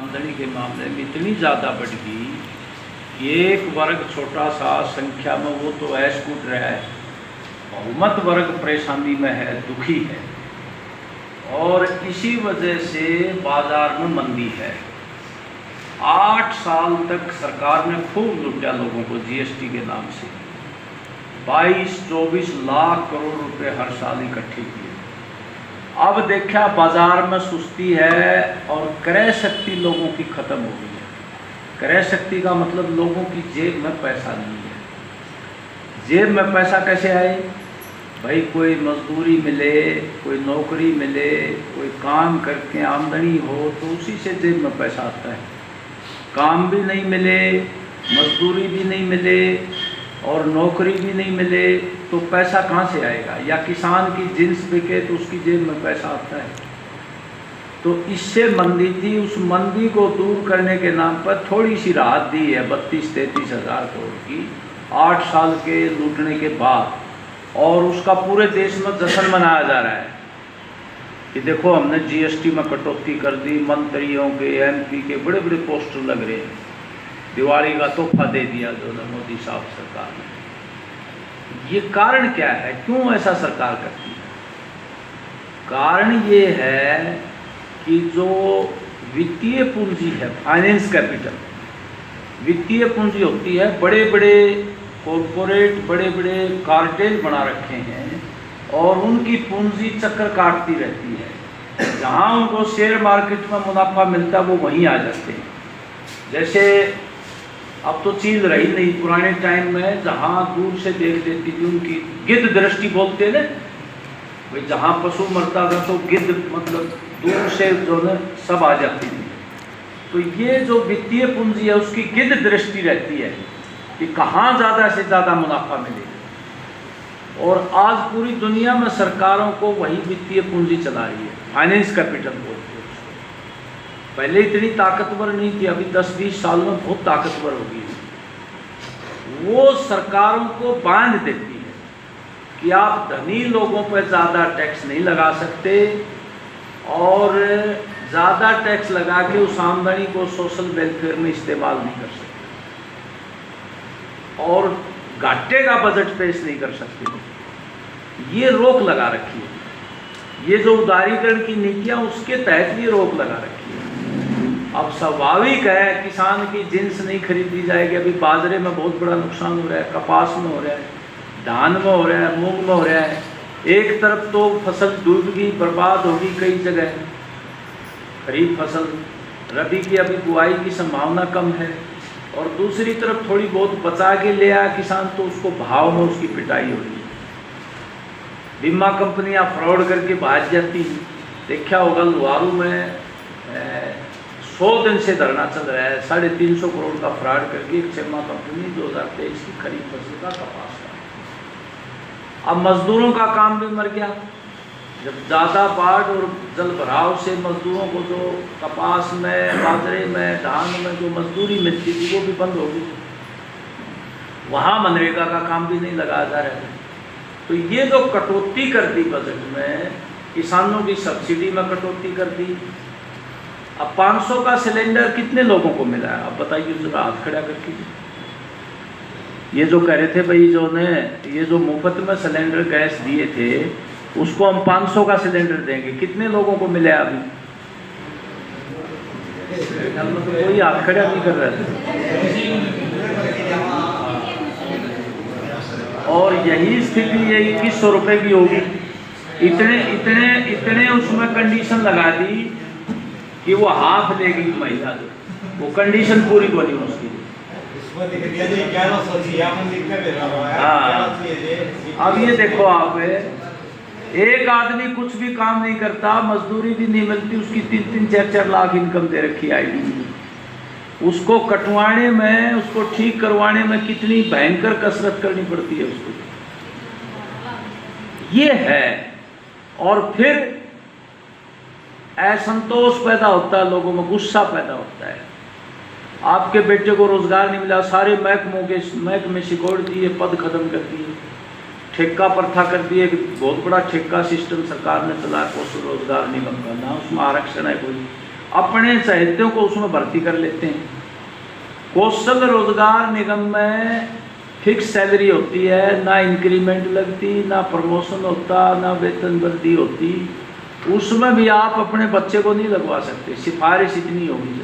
आमदनी के मामले में इतनी ज़्यादा बढ़ गई कि एक वर्ग छोटा सा संख्या में वो तो ऐश कूट रहा है, बहुमत वर्ग परेशानी में है, दुखी है। और इसी वजह से बाज़ार में मंदी है। 8 साल तक सरकार ने खूब लूटा लोगों को जीएसटी के नाम से, 22-24 लाख करोड़ रुपए हर साल इकट्ठे किए। अब देखा बाजार में सुस्ती है और क्रय शक्ति लोगों की ख़त्म हो गई है। क्रय शक्ति का मतलब लोगों की जेब में पैसा नहीं है। जेब में पैसा कैसे आए भाई? कोई मजदूरी मिले, कोई नौकरी मिले, कोई काम करके आमदनी हो तो उसी से जेब में पैसा आता है। काम भी नहीं मिले, मजदूरी भी नहीं मिले और नौकरी भी नहीं मिले तो पैसा कहाँ से आएगा? या किसान की जिन्स बिके तो उसकी जेब में पैसा आता है। तो इससे मंदी थी, उस मंदी को दूर करने के नाम पर थोड़ी सी राहत दी है 32-33 हज़ार करोड़ की 8 साल के लूटने के बाद। और उसका पूरे देश में जश्न मनाया जा रहा है कि देखो हमने जीएसटी में कटौती कर दी, मंत्रियों के, एमपी के बड़े बड़े पोस्टर लग रहे हैं, दिवाली का तोहफा दे दिया जो मोदी साहब सरकार ने। ये कारण क्या है, क्यों ऐसा सरकार करती है? कारण ये है कि जो वित्तीय पूंजी है, फाइनेंस कैपिटल, वित्तीय पूंजी होती है, बड़े बड़े कॉरपोरेट, बड़े बड़े कार्टेल बना रखे हैं और उनकी पूंजी चक्कर काटती रहती है। जहाँ उनको शेयर मार्केट में मुनाफा मिलता है वो वहीं आ जाते हैं। जैसे अब तो चीज़ रही नहीं, पुराने टाइम में जहाँ दूर से देख लेती थी उनकी गिद्ध दृष्टि बोलते ना भाई, जहाँ पशु मरता था तो गिद्ध मतलब दूर से जो है सब आ जाती थी। तो ये जो वित्तीय पूंजी है उसकी गिद्ध दृष्टि रहती है कि कहाँ ज़्यादा से ज़्यादा मुनाफा मिलेगा। और आज पूरी दुनिया में सरकारों को वही वित्तीय पूंजी चला रही है, फाइनेंस कैपिटल बोलते हैं उसको। पहले इतनी ताकतवर नहीं थी, अभी 10-20 साल में बहुत ताकतवर हो गई है। वो सरकारों को बांध देती है कि आप धनी लोगों पर ज़्यादा टैक्स नहीं लगा सकते और ज़्यादा टैक्स लगा के उस आमदनी को सोशल वेलफेयर में इस्तेमाल नहीं कर सकते और घाटे का बजट पेश नहीं कर सकते। ये रोक लगा रखी है। ये जो उदारीकरण की नीतियाँ उसके तहत ये रोक लगा रखी है। अब स्वाभाविक है किसान की जिन्स नहीं खरीदी जाएगी। अभी बाजरे में बहुत बड़ा नुकसान हो रहा है, कपास में हो रहा है, धान में हो रहा है, मूंग में हो रहा है। एक तरफ तो फसल डूब गई, बर्बाद होगी कई जगह, खरीफ फसल, रबी की अभी बुआई की संभावना कम है और दूसरी तरफ थोड़ी बहुत बचा के ले आया किसान तो उसको भाव में उसकी पिटाई हो रही है। बीमा कंपनियां फ्रॉड करके भाग जाती हैं। देखा होगा लुहारू में 100 दिन से धरना चल रहा है, 350 करोड़ का फ्रॉड करके एक बीमा कंपनी 2023 की खरीफ फसल का कपास का। अब मजदूरों का काम भी मर गया। जब ज़्यादा बाढ़ और जल भराव से मजदूरों को जो कपास में, बाजरे में, धान में जो मजदूरी मिलती थी वो भी बंद हो गई। वहाँ मनरेगा का काम भी नहीं लगाया जा रहा है। तो ये जो कटौती कर दी बजट में, किसानों की सब्सिडी में कटौती कर दी। अब 500 का सिलेंडर कितने लोगों को मिला है? अब बताइए जरा, हाथ खड़ा करके। ये जो कह रहे थे भाई जो ने ये जो मुफ्त में सिलेंडर गैस दिए थे उसको हम 500 का सिलेंडर देंगे, कितने लोगों को मिले अभी? कोई हाथ खड़ा नहीं कर रहा था। और यही स्थिति ये 2100 रुपये की होगी। इतने इतने इतने उसमें कंडीशन लगा दी कि वो हाफ लेगी महिला, जो वो कंडीशन पूरी बोली उसकी। हाँ, अब ये देखो आप, एक आदमी कुछ भी काम नहीं करता, मजदूरी भी नहीं मिलती, उसकी 3-3, 4-4 लाख इनकम दे रखी आईडी। उसको कटवाने में, उसको ठीक करवाने में कितनी भयंकर कसरत करनी पड़ती है उसको। ये है। और फिर असंतोष पैदा होता है लोगों में, गुस्सा पैदा होता है। आपके बेटे को रोजगार नहीं मिला, सारे महकमे सिकोड़ दिए, पद खत्म कर दिए, ठेका प्रथा कर दिए। बहुत बड़ा ठेका सिस्टम सरकार ने चला, रोजगार निगम का ना, उसमें आरक्षण है कोई। अपने चहेतों को उसमें भर्ती कर लेते हैं। कौशल रोजगार निगम में फिक्स सैलरी होती है, ना इंक्रीमेंट लगती, ना प्रमोशन होता, ना वेतन वृद्धि होती। उसमें भी आप अपने बच्चे को नहीं लगवा सकते, सिफारिश इतनी होगी।